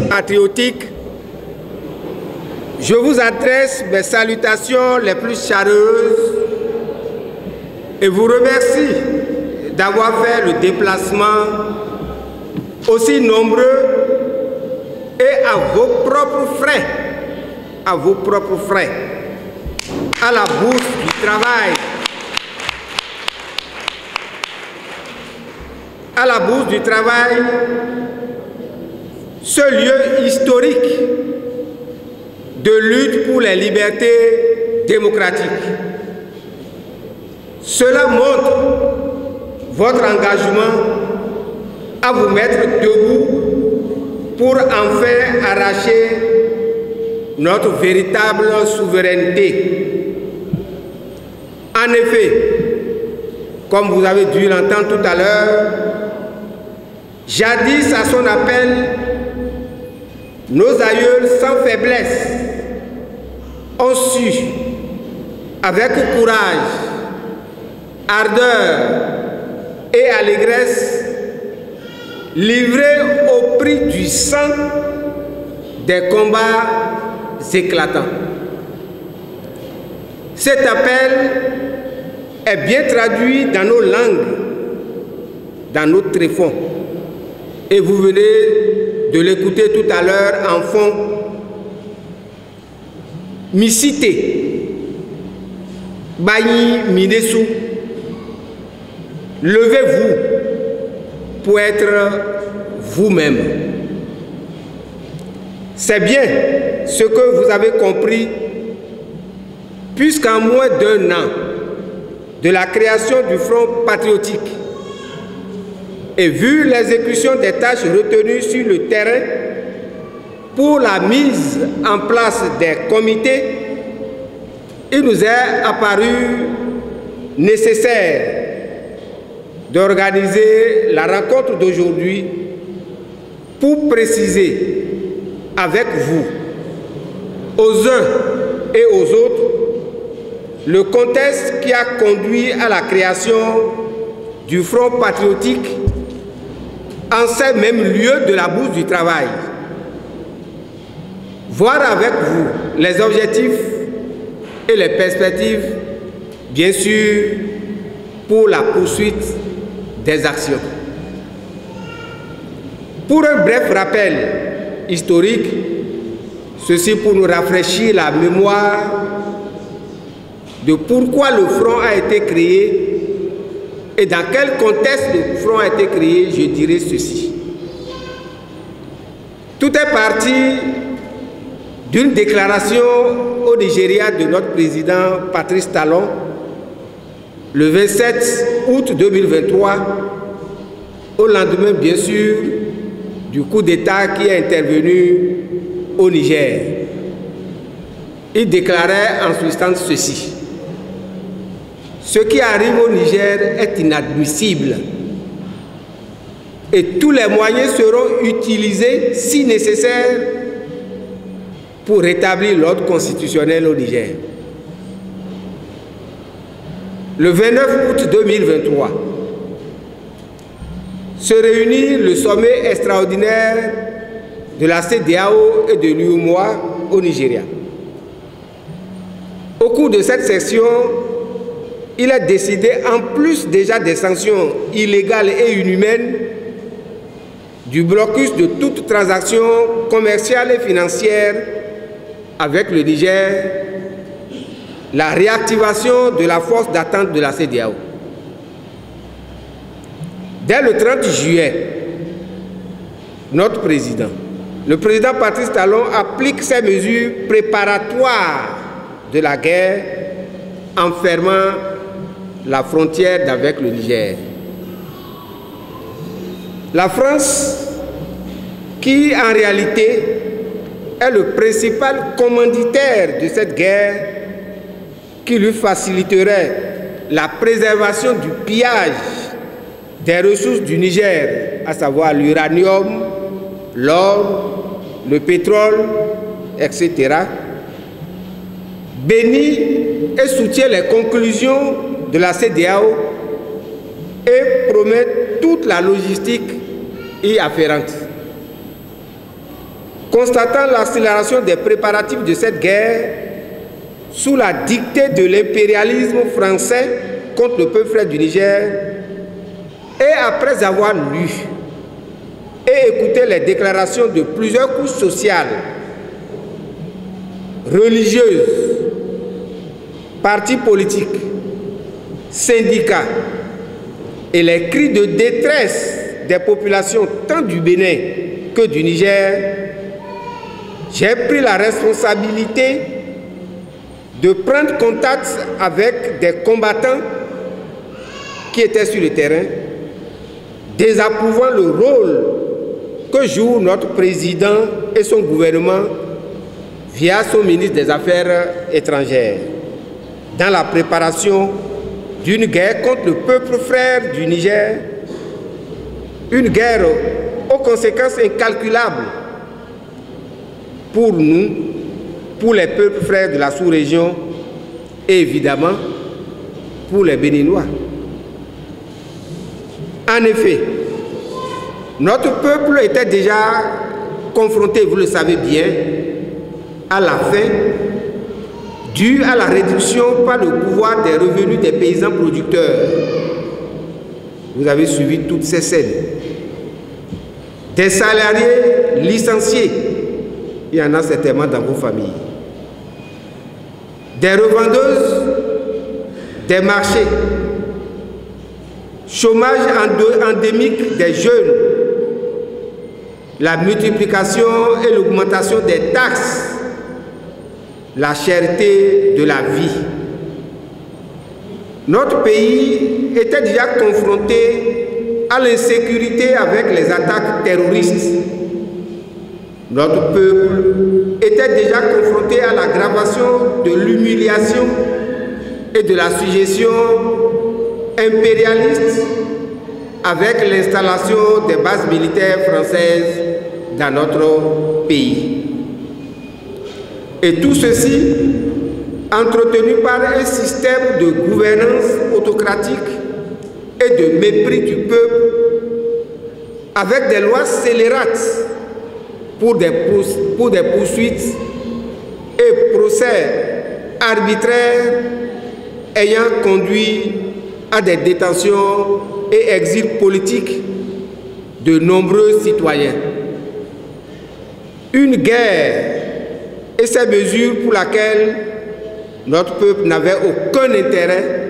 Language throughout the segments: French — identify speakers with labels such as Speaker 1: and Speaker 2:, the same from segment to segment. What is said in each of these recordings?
Speaker 1: Patriotique, je vous adresse mes salutations les plus chaleureuses et vous remercie d'avoir fait le déplacement aussi nombreux et à vos propres frais, à la Bourse du Travail. À la Bourse du Travail, ce lieu historique de lutte pour les libertés démocratiques. Cela montre votre engagement à vous mettre debout pour enfin arracher notre véritable souveraineté. En effet, comme vous avez dû l'entendre tout à l'heure, jadis à son appel, nos aïeuls sans faiblesse ont su, avec courage, ardeur et allégresse, livrer au prix du sang des combats éclatants. Cet appel est bien traduit dans nos langues, dans nos tréfonds, et vous venez de l'écouter tout à l'heure en fond. Misité, Bayi Minesu, levez-vous pour être vous-même. C'est bien ce que vous avez compris, puisqu'en moins d'1 an de la création du Front patriotique, et vu l'exécution des tâches retenues sur le terrain pour la mise en place des comités, il nous est apparu nécessaire d'organiser la rencontre d'aujourd'hui pour préciser avec vous, aux uns et aux autres, le contexte qui a conduit à la création du Front patriotique en ces mêmes lieux de la Bourse du Travail. Voir avec vous les objectifs et les perspectives, bien sûr, pour la poursuite des actions. Pour un bref rappel historique, ceci pour nous rafraîchir la mémoire de pourquoi le Front a été créé et dans quel contexte le Front a été créé, je dirais ceci. Tout est parti d'une déclaration au Nigeria de notre président Patrice Talon le 27 août 2023, au lendemain bien sûr du coup d'État qui est intervenu au Niger. Il déclarait en substance ceci: ce qui arrive au Niger est inadmissible et tous les moyens seront utilisés si nécessaire pour rétablir l'ordre constitutionnel au Niger. Le 29 août 2023 se réunit le sommet extraordinaire de la CEDEAO et de l'UEMOA au Nigeria. Au cours de cette session, il est décidé, en plus déjà des sanctions illégales et inhumaines, du blocus de toute transaction commerciale et financière avec le Niger, la réactivation de la force d'attente de la CEDEAO. Dès le 30 juillet, notre président. Le président Patrice Talon applique ces mesures préparatoires de la guerre en fermant la frontière avec le Niger. La France, qui en réalité est le principal commanditaire de cette guerre, qui lui faciliterait la préservation du pillage des ressources du Niger, à savoir l'uranium, l'or, le pétrole, etc., bénit et soutient les conclusions de la CEDEAO et promet toute la logistique y afférente. Constatant l'accélération des préparatifs de cette guerre sous la dictée de l'impérialisme français contre le peuple frère du Niger, et après avoir lu et écouté les déclarations de plusieurs couches sociales, religieuses, partis politiques, syndicats et les cris de détresse des populations tant du Bénin que du Niger, j'ai pris la responsabilité de prendre contact avec des combattants qui étaient sur le terrain, désapprouvant le rôle que joue notre président et son gouvernement via son ministre des Affaires étrangères dans la préparation d'une guerre contre le peuple frère du Niger, une guerre aux conséquences incalculables pour nous, pour les peuples frères de la sous-région et évidemment pour les Béninois. En effet, notre peuple était déjà confronté, vous le savez bien, à la faim due à la réduction par le pouvoir des revenus des paysans producteurs. Vous avez suivi toutes ces scènes. Des salariés licenciés, il y en a certainement dans vos familles. Des revendeuses, des marchés, chômage endémique des jeunes, la multiplication et l'augmentation des taxes, la cherté de la vie. Notre pays était déjà confronté à l'insécurité avec les attaques terroristes. Notre peuple était déjà confronté à l'aggravation de l'humiliation et de la sujétion impérialiste avec l'installation des bases militaires françaises dans notre pays. Et tout ceci entretenu par un système de gouvernance autocratique et de mépris du peuple, avec des lois scélérates pour des poursuites et procès arbitraires ayant conduit à des détentions et exil politiques de nombreux citoyens. Une guerre et ces mesures pour lesquelles notre peuple n'avait aucun intérêt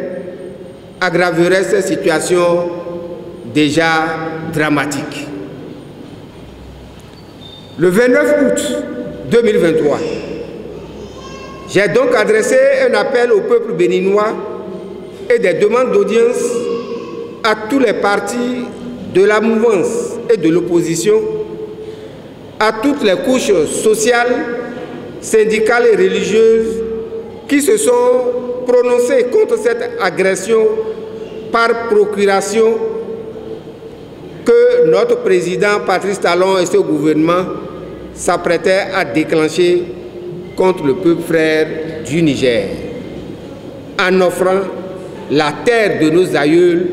Speaker 1: aggraveraient ces situations déjà dramatiques. Le 29 août 2023, j'ai donc adressé un appel au peuple béninois et des demandes d'audience à tous les partis de la mouvance et de l'opposition, à toutes les couches sociales, syndicales et religieuses qui se sont prononcées contre cette agression par procuration que notre président Patrice Talon et ce gouvernement s'apprêtaient à déclencher contre le peuple frère du Niger, en offrant la terre de nos aïeuls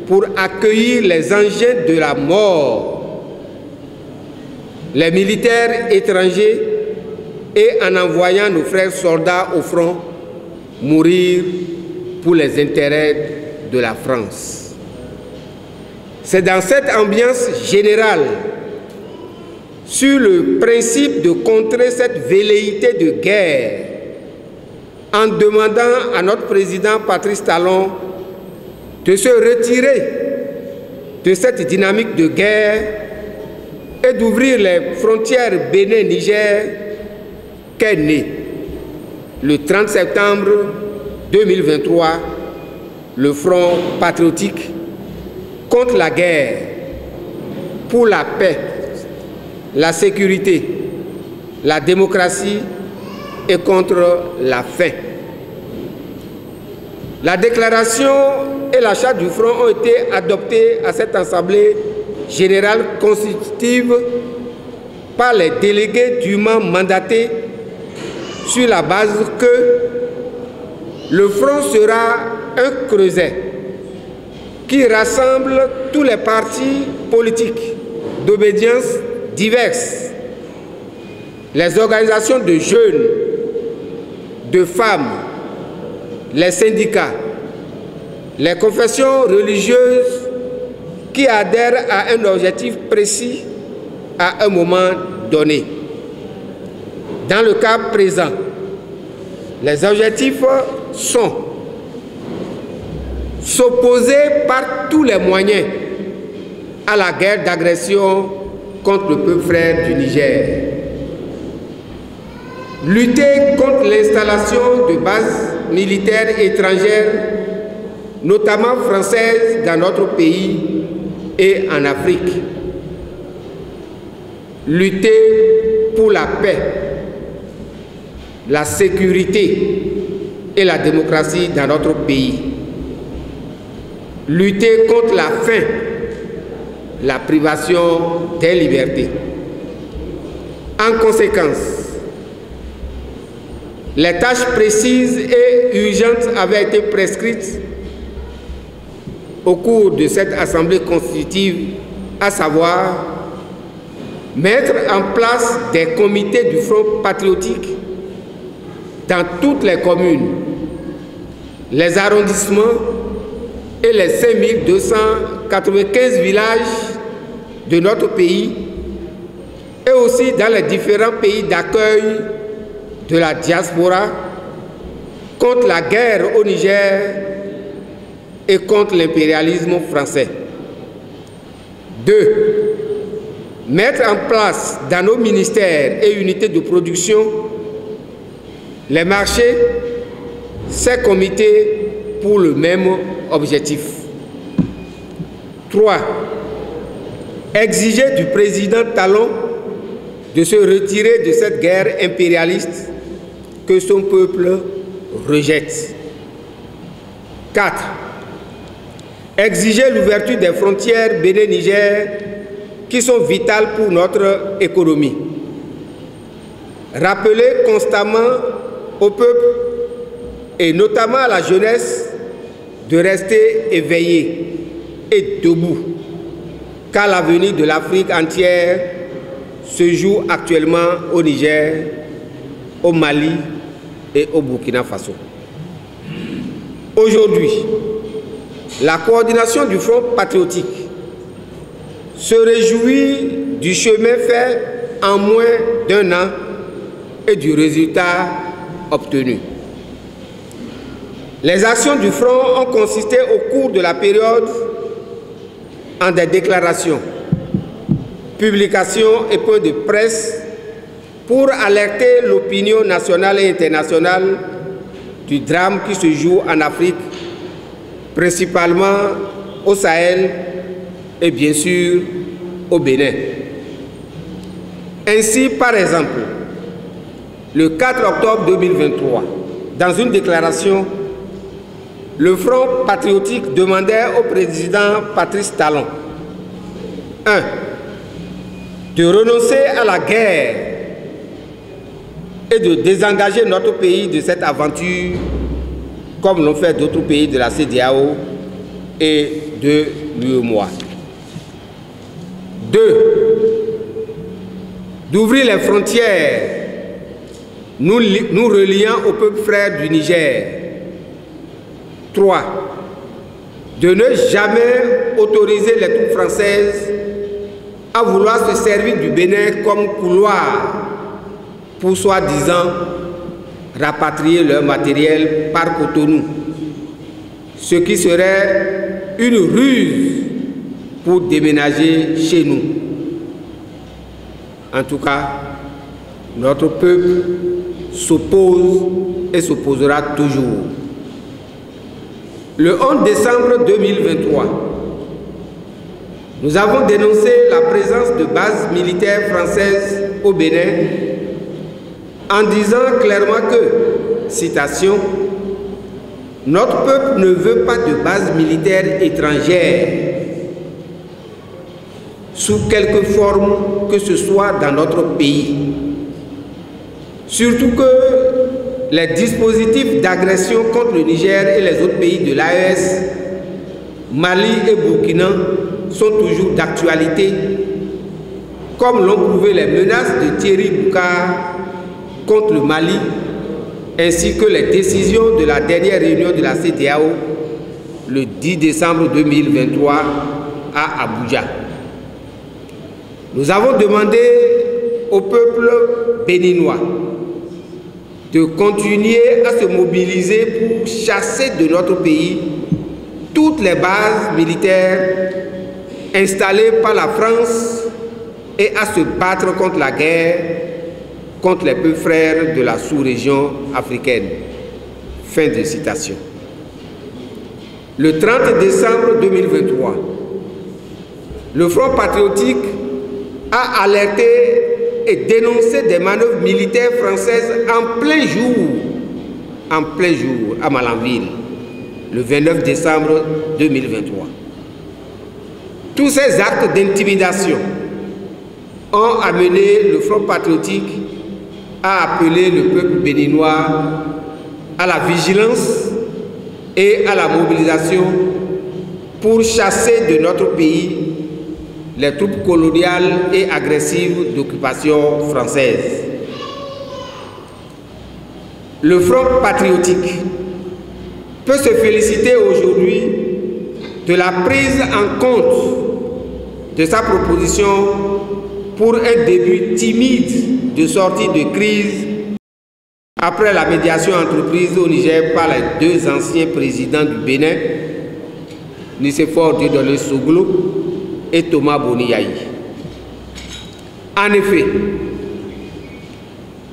Speaker 1: pour accueillir les engins de la mort, les militaires étrangers, et en envoyant nos frères soldats au front mourir pour les intérêts de la France. C'est dans cette ambiance générale, sur le principe de contrer cette velléité de guerre, en demandant à notre président Patrice Talon de se retirer de cette dynamique de guerre et d'ouvrir les frontières Bénin-Niger qu'est né, le 30 septembre 2023, le Front patriotique contre la guerre, pour la paix, la sécurité, la démocratie et contre la faim. La déclaration et la charte du Front ont été adoptées à cette Assemblée générale constitutive par les délégués dûment mandatés sur la base que le Front sera un creuset qui rassemble tous les partis politiques d'obédience diverses, les organisations de jeunes, de femmes, les syndicats, les confessions religieuses qui adhèrent à un objectif précis à un moment donné. Dans le cas présent, les objectifs sont s'opposer par tous les moyens à la guerre d'agression contre le peuple frère du Niger, lutter contre l'installation de bases militaires étrangères, notamment françaises, dans notre pays et en Afrique, lutter pour la paix, la sécurité et la démocratie dans notre pays, lutter contre la faim, la privation des libertés. En conséquence, les tâches précises et urgentes avaient été prescrites au cours de cette Assemblée constitutive, à savoir mettre en place des comités du Front patriotique dans toutes les communes, les arrondissements et les 5295 villages de notre pays et aussi dans les différents pays d'accueil de la diaspora contre la guerre au Niger et contre l'impérialisme français. 2. Mettre en place dans nos ministères et unités de production, les marchés, ces comités pour le même objectif. 3. Exiger du président Talon de se retirer de cette guerre impérialiste que son peuple rejette. 4. Exiger l'ouverture des frontières Bénin-Niger qui sont vitales pour notre économie. Rappeler constamment au peuple et notamment à la jeunesse de rester éveillé et debout, car l'avenir de l'Afrique entière se joue actuellement au Niger, au Mali et au Burkina Faso. Aujourd'hui, la coordination du Front patriotique se réjouit du chemin fait en moins d'un an et du résultat obtenu. Les actions du Front ont consisté au cours de la période en des déclarations, publications et points de presse pour alerter l'opinion nationale et internationale du drame qui se joue en Afrique, principalement au Sahel et bien sûr au Bénin. Ainsi, par exemple, le 4 octobre 2023, dans une déclaration, le Front patriotique demandait au président Patrice Talon 1. De renoncer à la guerre et de désengager notre pays de cette aventure comme l'ont fait d'autres pays de la CEDEAO et de l'UEMOA. 2. D'ouvrir les frontières nous reliant au peuple frère du Niger. 3. De ne jamais autoriser les troupes françaises à vouloir se servir du Bénin comme couloir pour soi-disant rapatrier leur matériel par Cotonou, ce qui serait une ruse pour déménager chez nous. En tout cas, notre peuple s'oppose et s'opposera toujours. Le 11 décembre 2023, nous avons dénoncé la présence de bases militaires françaises au Bénin en disant clairement que, citation, « Notre peuple ne veut pas de bases militaires étrangères sous quelque forme que ce soit dans notre pays. Surtout que les dispositifs d'agression contre le Niger et les autres pays de l'AES, Mali et Burkina, sont toujours d'actualité, comme l'ont prouvé les menaces de Thierry Boucar contre le Mali, ainsi que les décisions de la dernière réunion de la CEDEAO le 10 décembre 2023 à Abuja. Nous avons demandé au peuple béninois de continuer à se mobiliser pour chasser de notre pays toutes les bases militaires installées par la France et à se battre contre la guerre contre les peu frères de la sous-région africaine. » Fin de citation. Le 30 décembre 2023, le Front patriotique a alerté et dénoncé des manœuvres militaires françaises en plein jour à Malanville, le 29 décembre 2023. Tous ces actes d'intimidation ont amené le Front patriotique à appeler le peuple béninois à la vigilance et à la mobilisation pour chasser de notre pays les troupes coloniales et agressives d'occupation française. Le Front patriotique peut se féliciter aujourd'hui de la prise en compte de sa proposition pour un début timide de sortie de crise après la médiation entreprise au Niger par les deux anciens présidents du Bénin, Nicéphore Dieudonné Soglo et Thomas Boniaï. En effet,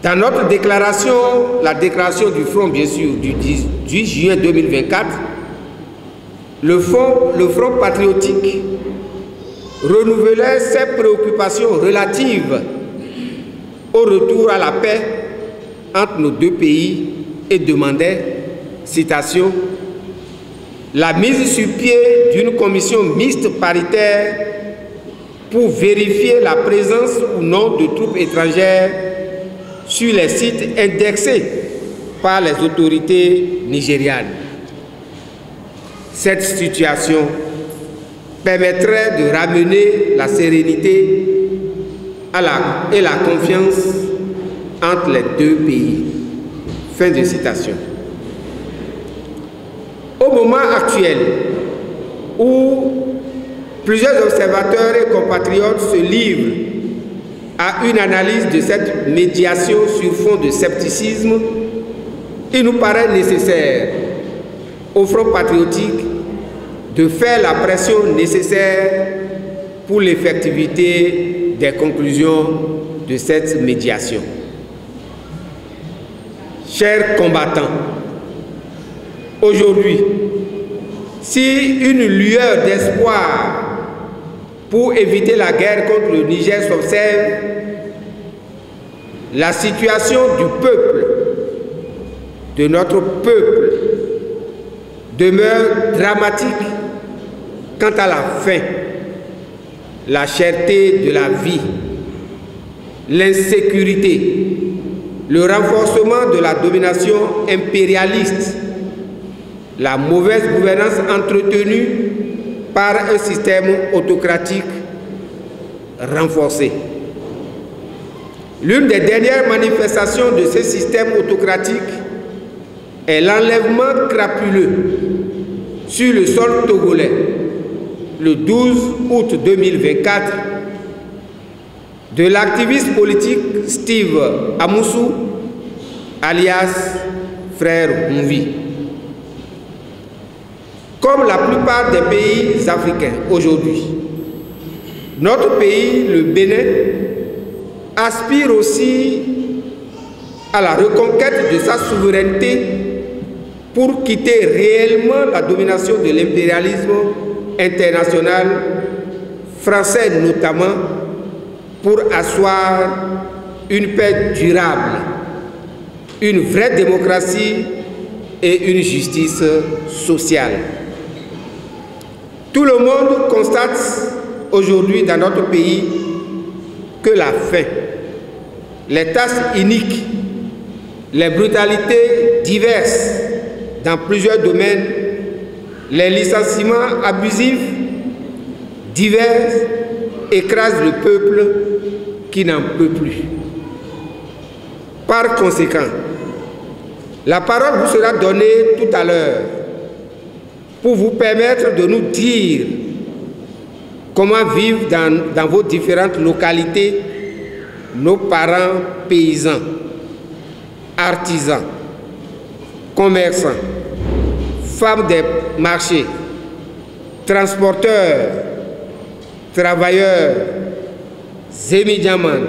Speaker 1: dans notre déclaration, la déclaration du Front, bien sûr, du 10 juin 2024, le Front patriotique renouvelait ses préoccupations relatives au retour à la paix entre nos deux pays et demandait, citation, la mise sur pied d'une commission mixte paritaire pour vérifier la présence ou non de troupes étrangères sur les sites indexés par les autorités nigérianes. Cette situation permettrait de ramener la sérénité et la confiance entre les deux pays. Fin de citation. Au moment actuel où plusieurs observateurs et compatriotes se livrent à une analyse de cette médiation sur fond de scepticisme, il nous paraît nécessaire au Front patriotique de faire la pression nécessaire pour l'effectivité des conclusions de cette médiation. Chers combattants, aujourd'hui, si une lueur d'espoir pour éviter la guerre contre le Niger s'observe, la situation du peuple, de notre peuple, demeure dramatique quant à la faim, la cherté de la vie, l'insécurité, le renforcement de la domination impérialiste, la mauvaise gouvernance entretenue par un système autocratique renforcé. L'une des dernières manifestations de ce système autocratique est l'enlèvement crapuleux sur le sol togolais, le 12 août 2024, de l'activiste politique Steve Amoussou, alias Frère Mouvi. Comme la plupart des pays africains aujourd'hui, notre pays, le Bénin, aspire aussi à la reconquête de sa souveraineté pour quitter réellement la domination de l'impérialisme international, français notamment, pour asseoir une paix durable, une vraie démocratie et une justice sociale. Tout le monde constate aujourd'hui dans notre pays que la faim, les tâches iniques, les brutalités diverses dans plusieurs domaines, les licenciements abusifs divers écrasent le peuple qui n'en peut plus. Par conséquent, la parole vous sera donnée tout à l'heure pour vous permettre de nous dire comment vivent dans vos différentes localités nos parents paysans, artisans, commerçants, femmes des marchés, transporteurs, travailleurs, zémidjaman,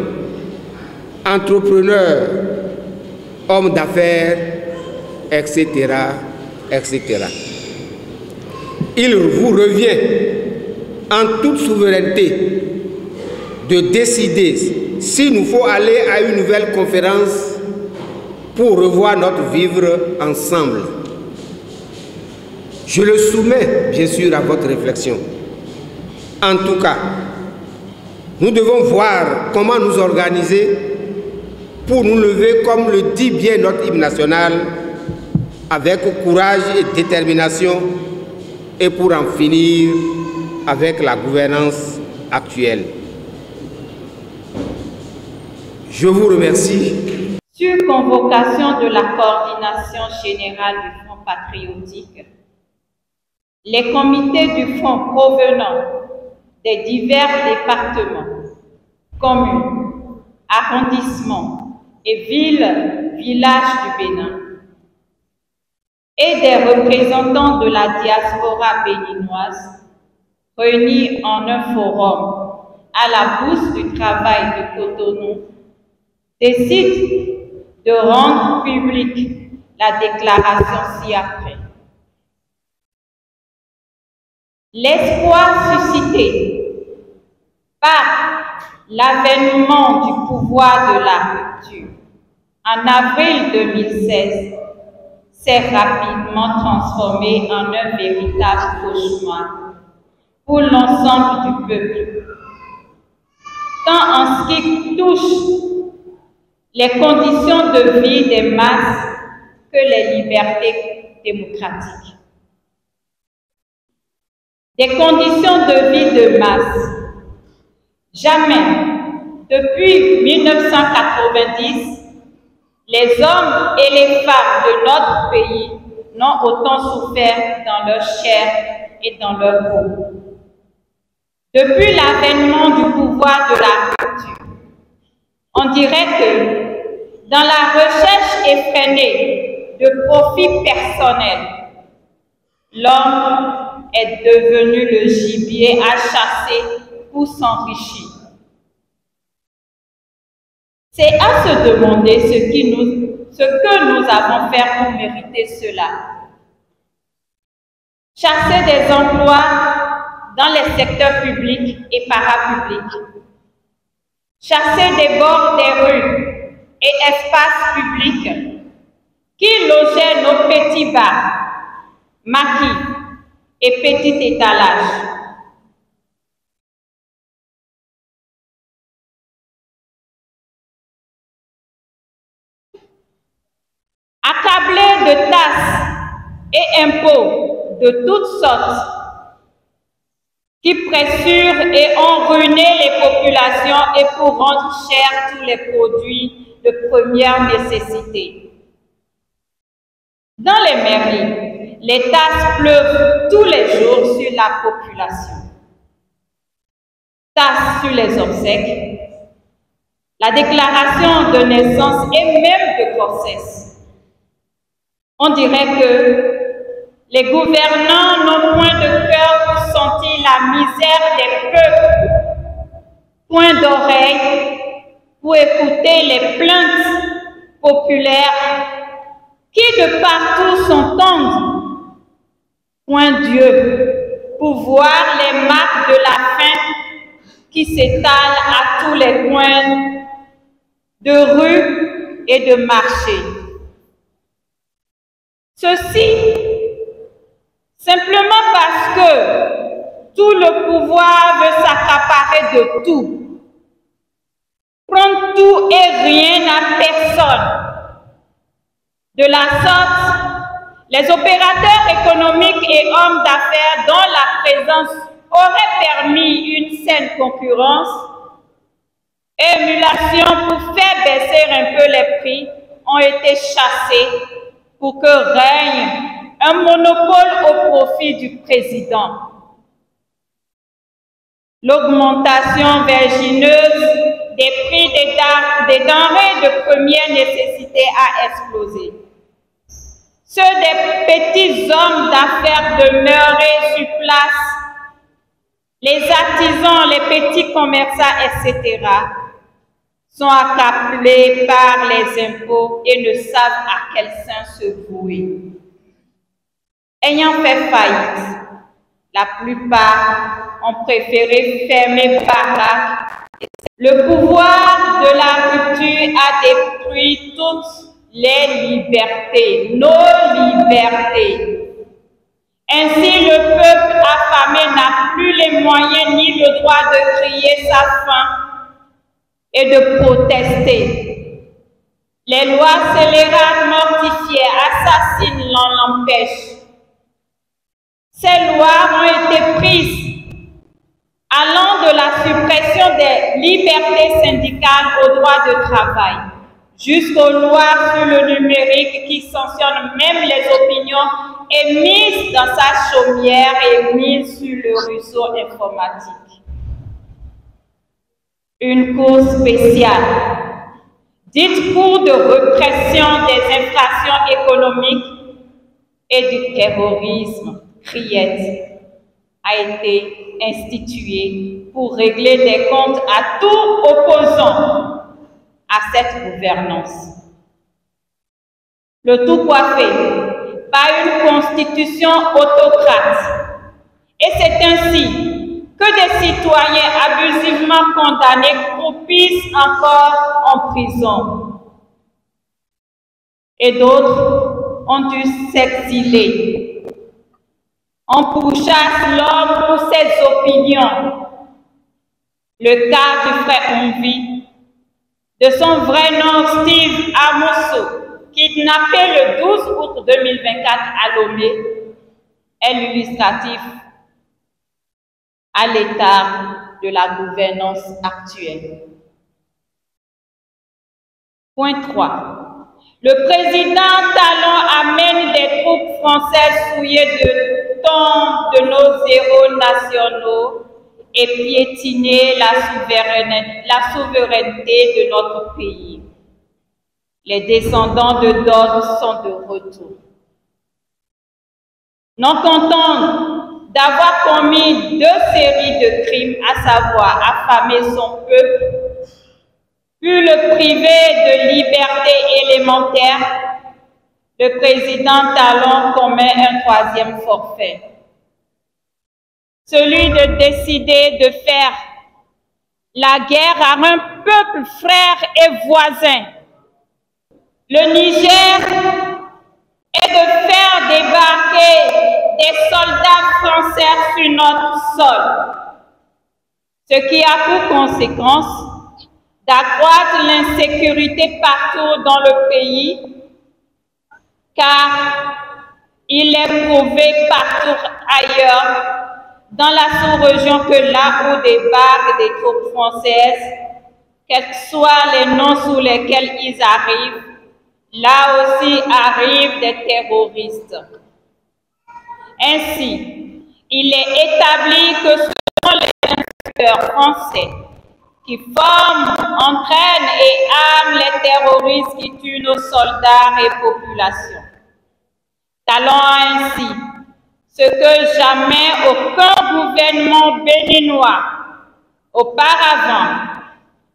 Speaker 1: entrepreneurs, hommes d'affaires, etc., etc. Il vous revient en toute souveraineté de décider s'il nous faut aller à une nouvelle conférence pour revoir notre vivre ensemble. Je le soumets bien sûr à votre réflexion. En tout cas, nous devons voir comment nous organiser pour nous lever, comme le dit bien notre hymne national, avec courage et détermination, et pour en finir avec la gouvernance actuelle. Je vous remercie.
Speaker 2: Sur convocation de la coordination générale du Front patriotique, les comités du Front provenant des divers départements, communes, arrondissements et villes, villages du Bénin, et des représentants de la diaspora béninoise réunis en un forum à la Bourse du travail de Cotonou décident de rendre publique la déclaration ci-après. L'espoir suscité par l'avènement du pouvoir de la rupture en avril 2016 s'est rapidement transformé en un véritable cauchemar pour l'ensemble du peuple, tant en ce qui touche les conditions de vie des masses que les libertés démocratiques. Des conditions de vie de masse. Jamais, depuis 1990, les hommes et les femmes de notre pays n'ont autant souffert dans leur chair et dans leur peau. Depuis l'avènement du pouvoir de la rupture, on dirait que dans la recherche effrénée de profit personnel, l'homme est devenu le gibier à chasser pour s'enrichir. C'est à se demander ce que nous avons fait pour mériter cela. Chasser des emplois dans les secteurs publics et parapublics. Chasser des bords des rues et espaces publics qui logeaient nos petits bars, maquis et petits étalages. Accablés de taxes et impôts de toutes sortes qui pressurent et ont ruiné les populations et pour rendre chers tous les produits de première nécessité. Dans les mairies, les taxes pleuvent tous les jours sur la population. Taxes sur les obsèques, la déclaration de naissance et même de grossesse. On dirait que les gouvernants n'ont point de cœur pour sentir la misère des peuples, point d'oreille pour écouter les plaintes populaires qui de partout s'entendent. Point Dieu, pour voir les marques de la faim qui s'étalent à tous les coins de rues et de marchés. Ceci, simplement parce que tout le pouvoir veut s'accaparer de tout, prendre tout et rien à personne. De la sorte, les opérateurs économiques et hommes d'affaires dont la présence aurait permis une saine concurrence, émulation pour faire baisser un peu les prix, ont été chassés pour que règne un monopole au profit du président. L'augmentation vertigineuse des prix des denrées de première nécessité a explosé. Ceux des petits hommes d'affaires demeurés sur place, les artisans, les petits commerçants, etc., sont accablés par les impôts et ne savent à quel sein se vouer. Ayant fait faillite, la plupart ont préféré fermer baraque. Le pouvoir de la rupture a détruit toutes les libertés, nos libertés. Ainsi, le peuple affamé n'a plus les moyens ni le droit de crier sa faim et de protester. Les lois scélérates, mortifiées, assassines l'empêchent. Ces lois ont été prises allant de la suppression des libertés syndicales au droit de travail, jusqu'aux lois sur le numérique qui sanctionnent même les opinions émises dans sa chaumière et mises sur le réseau informatique. Une cour spéciale, dite cour de répression des infractions économiques et du terrorisme, criette, a été instituée pour régler des comptes à tout opposant à cette gouvernance. Le tout coiffé par une constitution autocrate. Et c'est ainsi que des citoyens abusivement condamnés croupissent encore en prison. Et d'autres ont dû s'exiler. On pourchasse l'homme pour ses opinions. Le cas du frère Onvi, de son vrai nom Steve Amosso, kidnappé le 12 août 2024 à Lomé, est l'illustratif à l'état de la gouvernance actuelle. Point 3. Le président Talon amène des troupes françaises souillées de temps de nos héros nationaux et piétiner la souveraineté de notre pays. Les descendants de Dode sont de retour. Non contents d'avoir commis 2 séries de crimes, à savoir affamer son peuple, puis le priver de liberté élémentaire, le président Talon commet un 3e forfait. Celui de décider de faire la guerre à un peuple frère et voisin. Le Niger est de faire débarquer des soldats français sur notre sol, ce qui a pour conséquence d'accroître l'insécurité partout dans le pays, car il est prouvé partout ailleurs dans la sous-région que là où débarquent des troupes françaises, quels que soient les noms sous lesquels ils arrivent, là aussi arrivent des terroristes. Ainsi, il est établi que ce sont les inspecteurs français qui forment, entraînent et arment les terroristes qui tuent nos soldats et populations. Talon ainsi ce que jamais aucun gouvernement béninois auparavant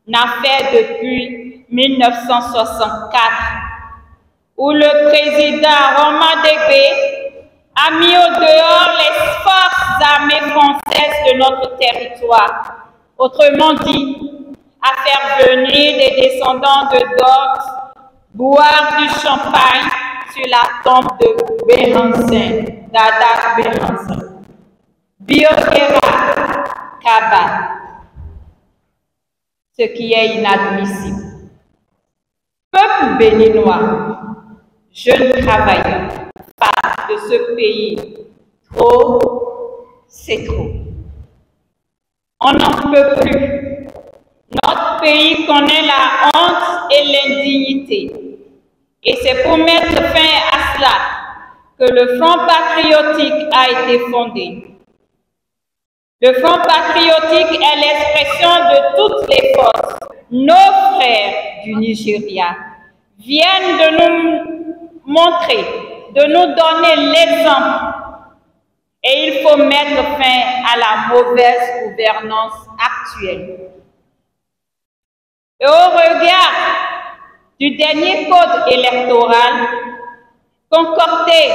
Speaker 2: n'a fait depuis 1964, où le président Romain Débé a mis au dehors les forces armées françaises de notre territoire. Autrement dit, à faire venir des descendants de Dort boire du champagne sur la tombe de Béhanzin, Dada Béhanzin. Biokera Kaba, ce qui est inadmissible. Peuple béninois, jeunes travailleurs, femmes de ce pays, trop, c'est trop. On n'en peut plus. Notre pays connaît la honte et l'indignité. Et c'est pour mettre fin à cela que le Front patriotique a été fondé. Le Front patriotique est l'expression de toutes les forces. Nos frères du Nigeria viennent de nous montrer, de nous donner l'exemple. Et il faut mettre fin à la mauvaise gouvernance actuelle. Et au regard du dernier code électoral, concocté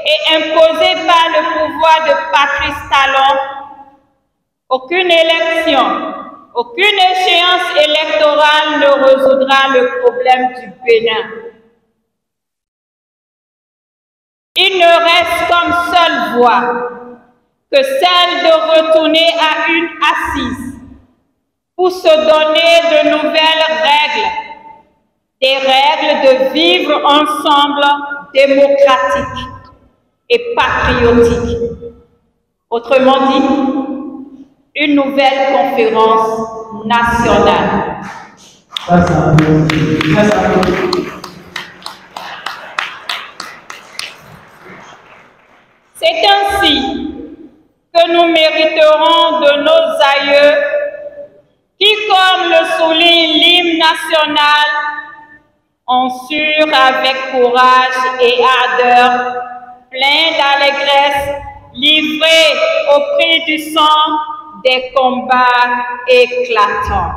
Speaker 2: et imposé par le pouvoir de Patrice Talon, aucune élection, aucune échéance électorale ne résoudra le problème du Bénin. Il ne reste comme seule voie que celle de retourner à une assise pour se donner de nouvelles règles, des règles de vivre ensemble démocratiques et patriotiques. Autrement dit, une nouvelle conférence nationale. C'est ainsi que nous mériterons de nos aïeux qui, comme le souligne l'hymne national, ont su avec courage et ardeur, plein d'allégresse, livrer au prix du sang des combats éclatants.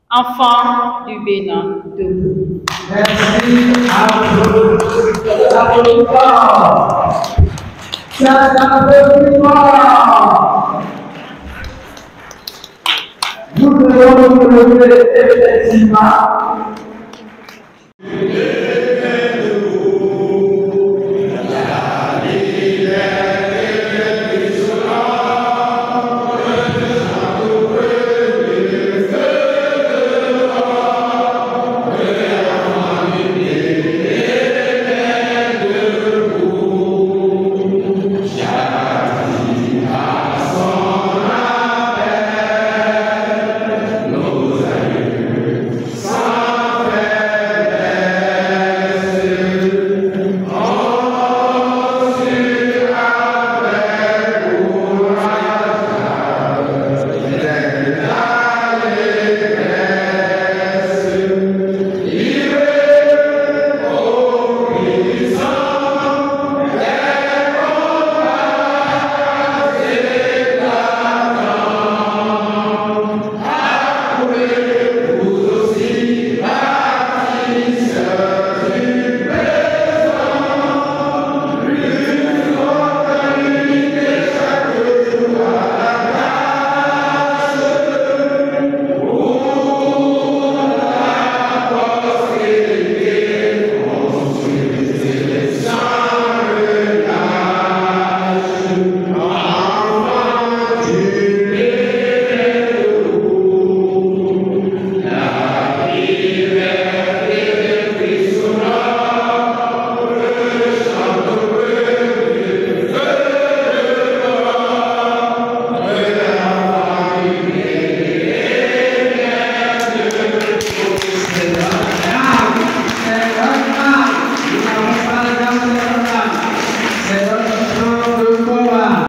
Speaker 2: Enfants du Bénin, debout.
Speaker 3: Merci à vous. Nous devons nous lever effectivement.